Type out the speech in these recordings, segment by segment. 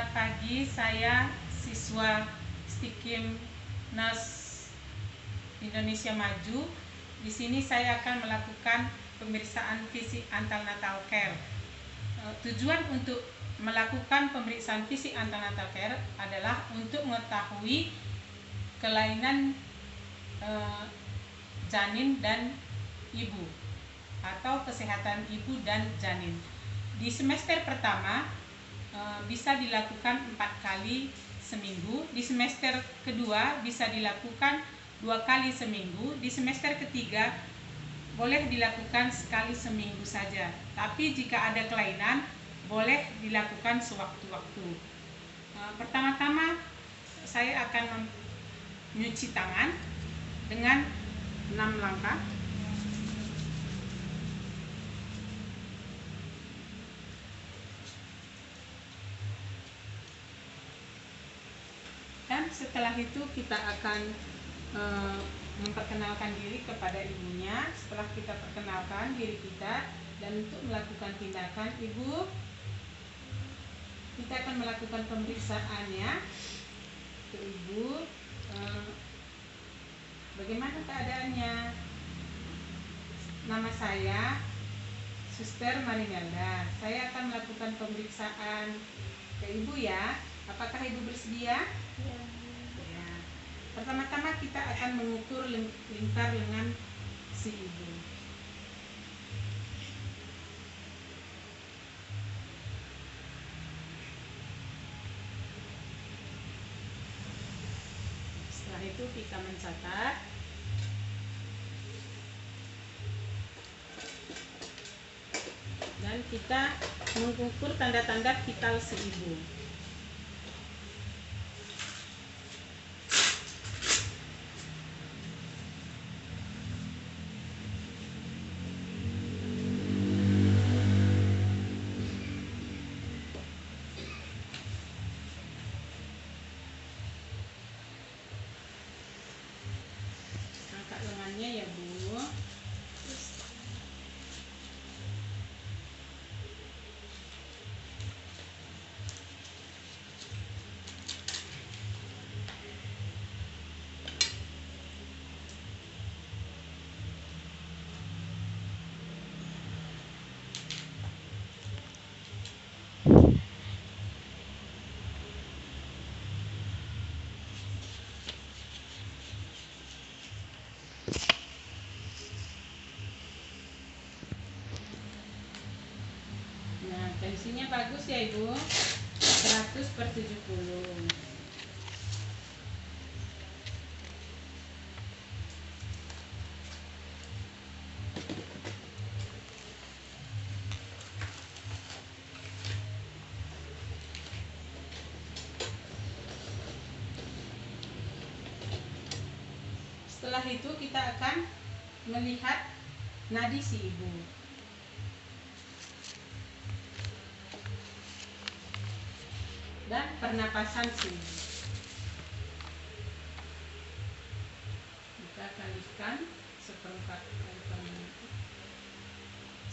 Selamat pagi, saya siswa Stikim Nas Indonesia Maju. Di sini saya akan melakukan pemeriksaan fisik antenatal care. Tujuan untuk melakukan pemeriksaan fisik antenatal care adalah untuk mengetahui kelainan janin dan ibu atau kesehatan ibu dan janin. Di semester pertama bisa dilakukan 4 kali seminggu, di semester kedua bisa dilakukan 2 kali seminggu, di semester ketiga boleh dilakukan sekali seminggu saja. Tapi jika ada kelainan boleh dilakukan sewaktu-waktu. Pertama-tama saya akan mencuci tangan dengan 6 langkah. Dan setelah itu kita akan memperkenalkan diri kepada ibunya. Setelah kita perkenalkan diri kita dan untuk melakukan tindakan, ibu, kita akan melakukan pemeriksaannya ke ibu. Bagaimana keadaannya? Nama saya Suster Marimelda. Saya akan melakukan pemeriksaan ke ibu ya. Apakah ibu bersedia? Ya. Pertama-tama kita akan mengukur lingkar lengan si ibu. Setelah itu kita mencatat. Dan kita mengukur tanda-tanda vital si ibu. Angkat lengannya ya Bu. Nah, tensinya bagus ya Ibu, 100/70. Setelah itu kita akan melihat nadi si ibu. Dan pernapasan si ibu. Kita kalikan 1/4 kali per.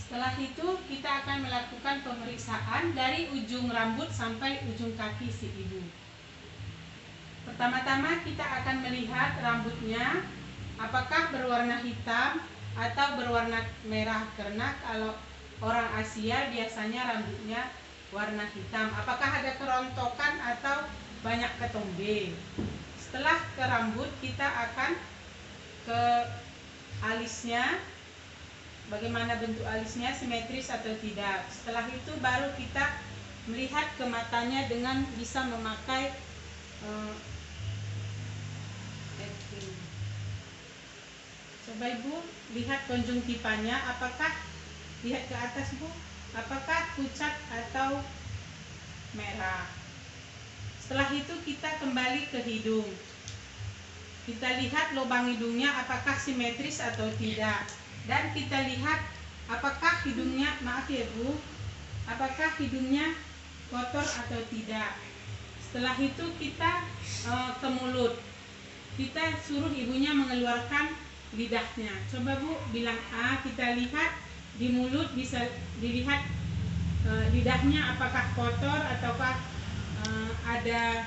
Setelah itu kita akan melakukan pemeriksaan dari ujung rambut sampai ujung kaki si ibu. Pertama-tama kita akan melihat rambutnya apakah berwarna hitam atau berwarna merah, karena kalau orang Asia biasanya rambutnya warna hitam. Apakah ada kerontokan atau banyak ketombe. Setelah ke rambut kita akan ke alisnya, bagaimana bentuk alisnya, simetris atau tidak. Setelah itu baru kita melihat ke matanya dengan bisa memakai coba Ibu lihat konjungtivanya, apakah lihat ke atas Bu, apakah pucat atau merah. Setelah itu kita kembali ke hidung. Kita lihat lubang hidungnya apakah simetris atau tidak. Dan kita lihat apakah hidungnya, maaf ya Bu, apakah hidungnya kotor atau tidak. Setelah itu kita ke mulut. Kita suruh ibunya mengeluarkan lidahnya. Coba Bu bilang A, kita lihat di mulut bisa dilihat lidahnya apakah kotor ataukah ada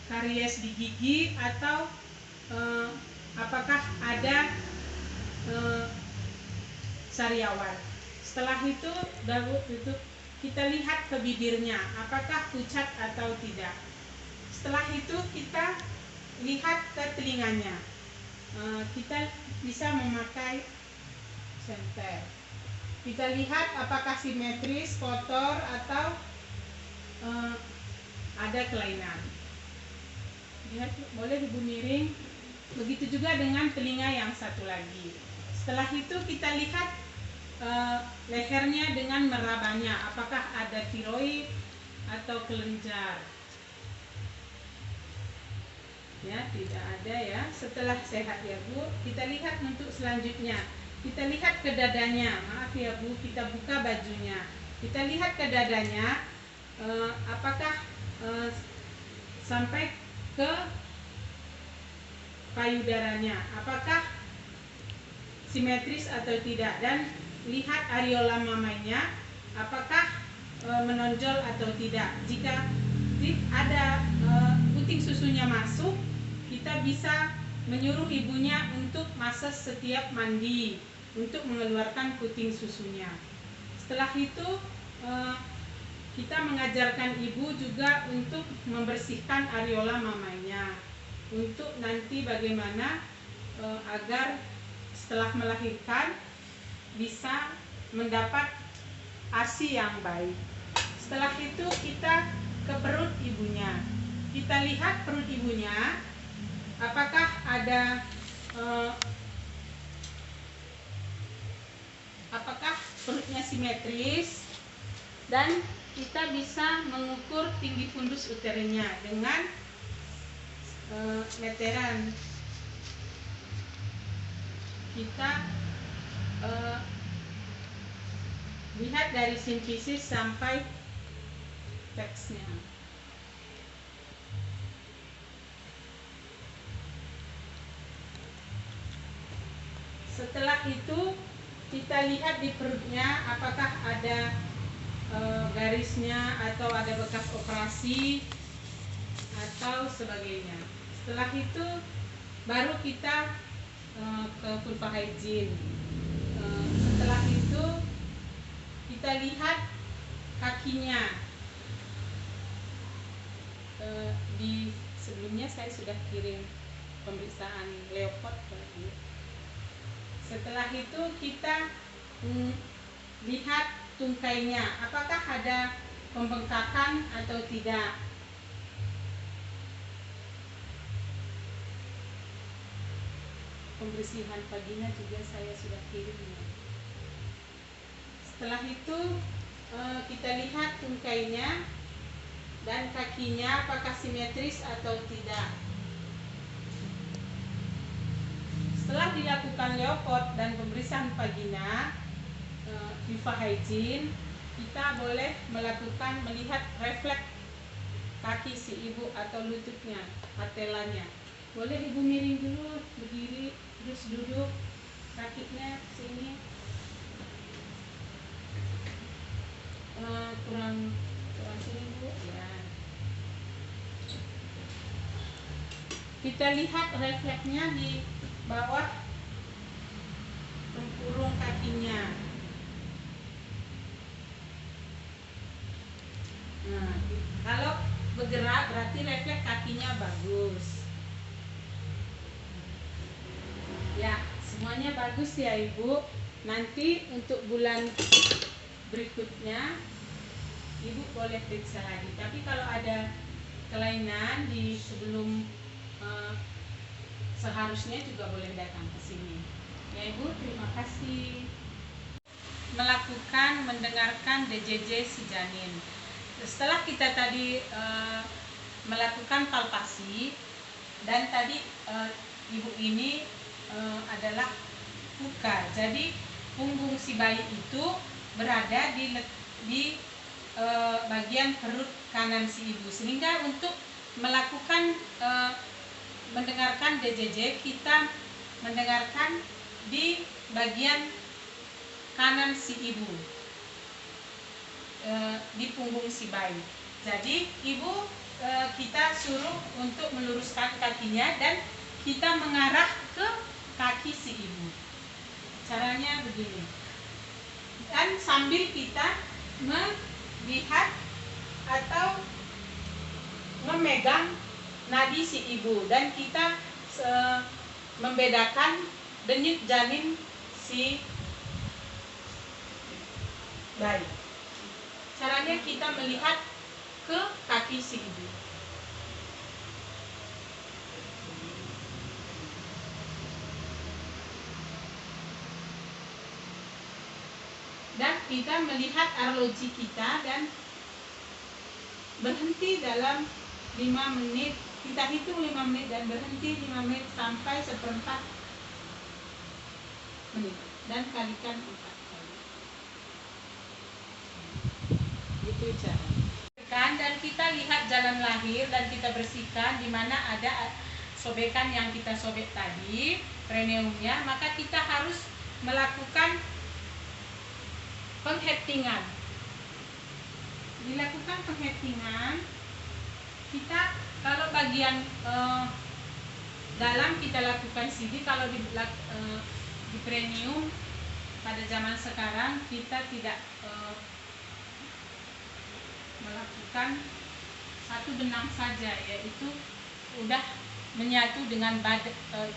karies di gigi atau apakah ada sariawan. Setelah itu baru kita lihat ke bibirnya apakah pucat atau tidak. Setelah itu kita lihat ke telinganya. Kita bisa memakai senter. Kita lihat apakah simetris, kotor atau ada kelainan. Lihat, boleh ibu miring. Begitu juga dengan telinga yang satu lagi. Setelah itu kita lihat lehernya dengan merabanya, apakah ada tiroid atau kelenjar. Ya, tidak ada ya. Setelah sehat ya Bu, kita lihat untuk selanjutnya. Kita lihat ke dadanya. Maaf ya Bu, kita buka bajunya. Kita lihat ke dadanya, apakah sampai ke payudaranya, apakah simetris atau tidak, dan lihat areola mamanya apakah menonjol atau tidak. Jika ada puting susunya masuk, kita bisa menyuruh ibunya untuk masak setiap mandi untuk mengeluarkan puting susunya. Setelah itu kita mengajarkan ibu juga untuk membersihkan areola mamanya, untuk nanti bagaimana agar setelah melahirkan bisa mendapat ASI yang baik. Setelah itu kita ke perut ibunya. Kita lihat perut ibunya apakah ada apakah perutnya simetris, dan kita bisa mengukur tinggi fundus uterusnya dengan meteran. Kita lihat dari simfisis sampai teksnya. Setelah itu kita lihat di perutnya apakah ada garisnya atau ada bekas operasi atau sebagainya. Setelah itu baru kita ke vulva hygiene. Setelah itu kita lihat kakinya. Di sebelumnya saya sudah kirim pemeriksaan Leopard. Setelah itu kita lihat tungkainya, apakah ada pembengkakan atau tidak. Pembersihan vagina juga saya sudah kirim. Setelah itu kita lihat tungkainya dan kakinya apakah simetris atau tidak. Setelah dilakukan Leopard dan pemeriksaan vagina, vulva hygiene, kita boleh melihat refleks kaki si ibu atau lututnya, patelanya. Boleh ibu miring dulu, berdiri, terus duduk, kakinya sini. Kurang sini Bu, ya. Kita lihat refleksnya di bawah tempurung kakinya. Nah, kalau bergerak berarti refleks kakinya bagus. Ya, semuanya bagus ya Ibu. Nanti untuk bulan berikutnya Ibu boleh periksa lagi. Tapi kalau ada kelainan di sebelum seharusnya juga boleh datang ke sini. Ya Ibu, terima kasih. Mendengarkan DJJ si janin. Setelah kita tadi melakukan palpasi, dan tadi ibu ini adalah buka. Jadi punggung si bayi itu berada di bagian perut kanan si ibu, sehingga untuk melakukan mendengarkan DJJ kita mendengarkan di bagian kanan si ibu. di punggung si bayi. Jadi ibu kita suruh untuk meluruskan kakinya dan kita mengarah ke kaki si ibu. Caranya begini. Dan sambil kita melihat atau memegang nadi si ibu dan kita membedakan denyut janin si bayi. Caranya kita melihat ke kaki si ibu. Dan kita melihat arloji kita dan berhenti dalam 5 menit. Kita hitung 5 menit dan berhenti 5 menit sampai 1/4 menit. Dan kalikan 4 kali. Itu cara. Dan kita lihat jalan lahir dan kita bersihkan di mana ada sobekan yang kita sobek tadi, perineumnya, maka kita harus melakukan penghetingan. Dilakukan penghetingan, kita kalau bagian dalam kita lakukan CD, kalau di perineum pada zaman sekarang kita tidak melakukan satu benang saja, yaitu udah menyatu dengan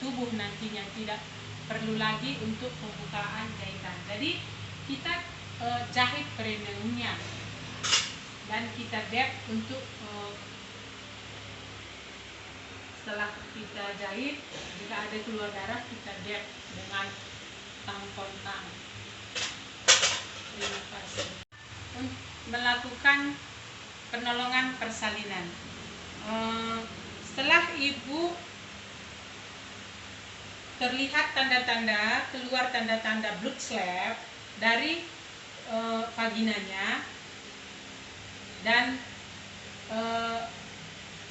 tubuh nantinya, tidak perlu lagi untuk pembukaan jahitan. Jadi kita jahit perineumnya dan kita dep untuk setelah kita jahit, jika ada keluar darah kita dep dengan tampon tang. Terima kasih. Melakukan penolongan persalinan. Setelah ibu terlihat tanda-tanda, keluar tanda-tanda blood slab dari vaginanya dan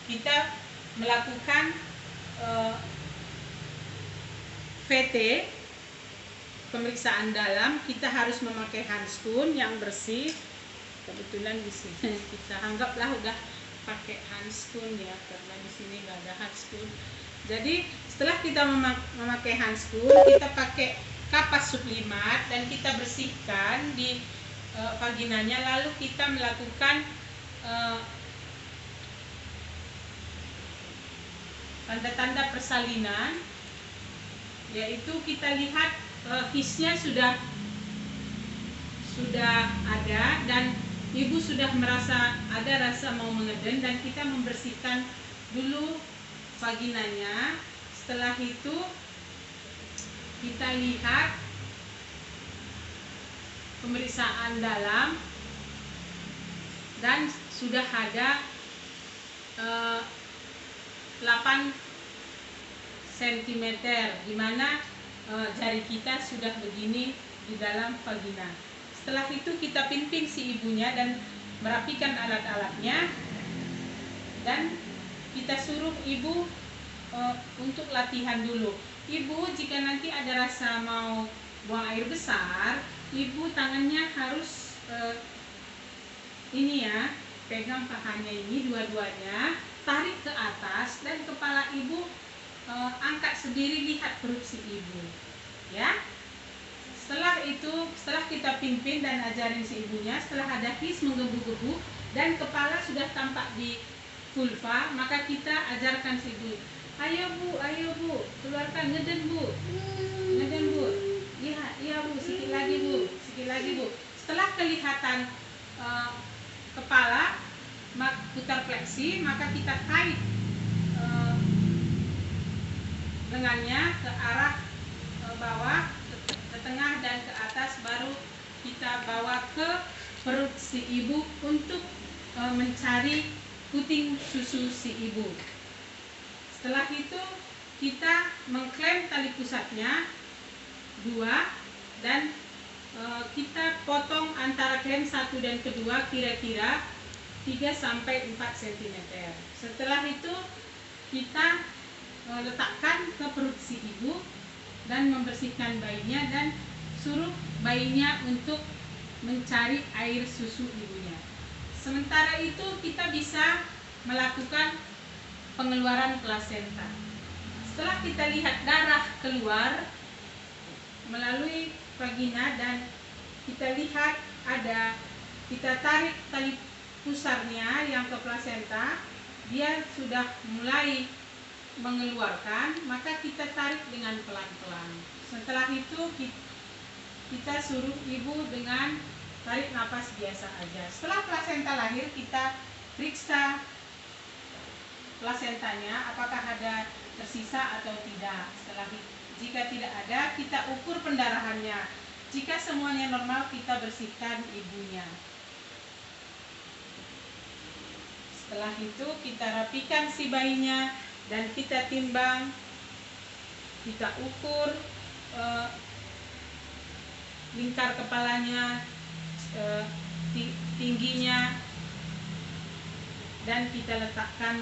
kita melakukan VT, pemeriksaan dalam, kita harus memakai handskun yang bersih. Kebetulan di sini kita anggaplah udah pakai handskun ya, karena di sini nggak ada handskun. Jadi setelah kita memakai handskun, kita pakai kapas sublimat dan kita bersihkan di vaginanya, lalu kita melakukan tanda-tanda persalinan, yaitu kita lihat hisnya sudah ada dan ibu sudah merasa ada rasa mau mengeden, dan kita membersihkan dulu vaginanya. Setelah itu kita lihat pemeriksaan dalam dan sudah ada 8 cm, di mana jari kita sudah begini di dalam vagina. Setelah itu kita pimpin si ibunya dan merapikan alat-alatnya, dan kita suruh ibu untuk latihan dulu. Ibu jika nanti ada rasa mau buang air besar, ibu tangannya harus ini ya, pegang pahanya ini dua-duanya, tarik ke atas, dan kepala ibu angkat sendiri, lihat perut si ibu ya. Setelah itu, setelah kita pimpin dan ajarin si ibunya, setelah ada his menggebu-gebu dan kepala sudah tampak di vulva, maka kita ajarkan si ibu, ayo bu, keluarkan, ngeden bu, iya bu, sikit lagi bu. Setelah kelihatan kepala putar fleksi, maka kita kait lengannya ke arah bawah, ke tengah dan ke atas, baru kita bawa ke perut si ibu untuk mencari puting susu si ibu. Setelah itu kita mengklem tali pusatnya 2 dan kita potong antara klem 1 dan kedua kira-kira 3-4 cm. Setelah itu kita letakkan ke perut si ibu dan membersihkan bayinya dan suruh bayinya untuk mencari air susu ibunya. Sementara itu kita bisa melakukan pengeluaran plasenta. Setelah kita lihat darah keluar melalui vagina dan kita lihat kita tarik tali pusarnya yang ke plasenta, dia sudah mulai mengeluarkan, maka kita tarik dengan pelan-pelan. Setelah itu kita suruh ibu dengan tarik nafas biasa aja. Setelah plasenta lahir, kita periksa plasentanya apakah ada tersisa atau tidak. Jika tidak ada, kita ukur pendarahannya. Jika semuanya normal, kita bersihkan ibunya. Setelah itu kita rapikan si bayinya dan kita timbang, kita ukur lingkar kepalanya, tingginya, dan kita letakkan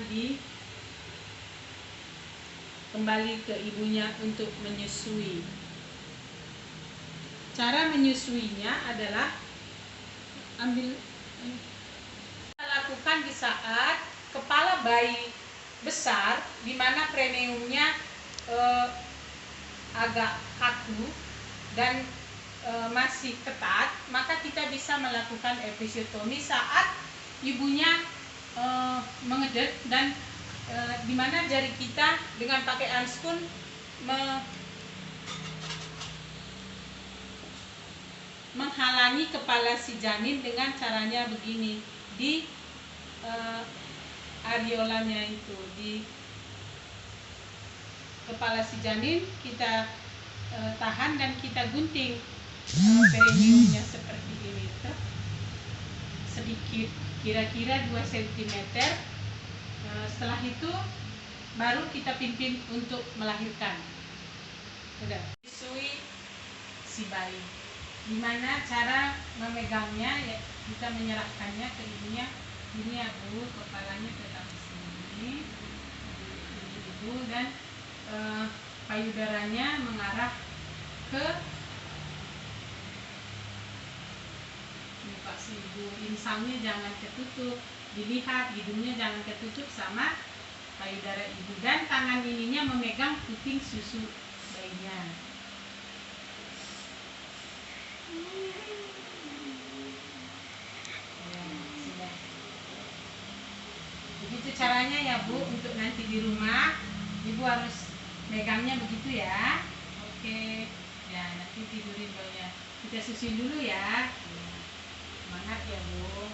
kembali ke ibunya untuk menyusui. Cara menyusuinya adalah kita lakukan di saat kepala bayi besar, di mana perineumnya agak kaku dan masih ketat, maka kita bisa melakukan episiotomi saat ibunya mengedet dan di mana jari kita dengan pakai unspoon menghalangi kepala si janin dengan caranya begini, di areolanya itu, di kepala si janin kita tahan dan kita gunting perineumnya seperti ini, sedikit, kira-kira 2 cm. Setelah itu baru kita pimpin untuk melahirkan. Udah. Menyusui si bayi. Gimana cara memegangnya? Ya, kita menyerahkannya ke ibunya. Ini ya Bu, kepalanya tetap di sini, di ibu, dan payudaranya mengarah ke muka si ibu. Insangnya jangan ketutup, dilihat hidungnya jangan ketutup sama payudara ibu, dan tangan ininya memegang puting susu bayinya. Ya, sudah. Begitu caranya ya Bu, untuk nanti di rumah ibu harus megangnya begitu ya. Oke, ya nanti tidurin bayinya. Kita susuin dulu ya. Semangat ya Bu.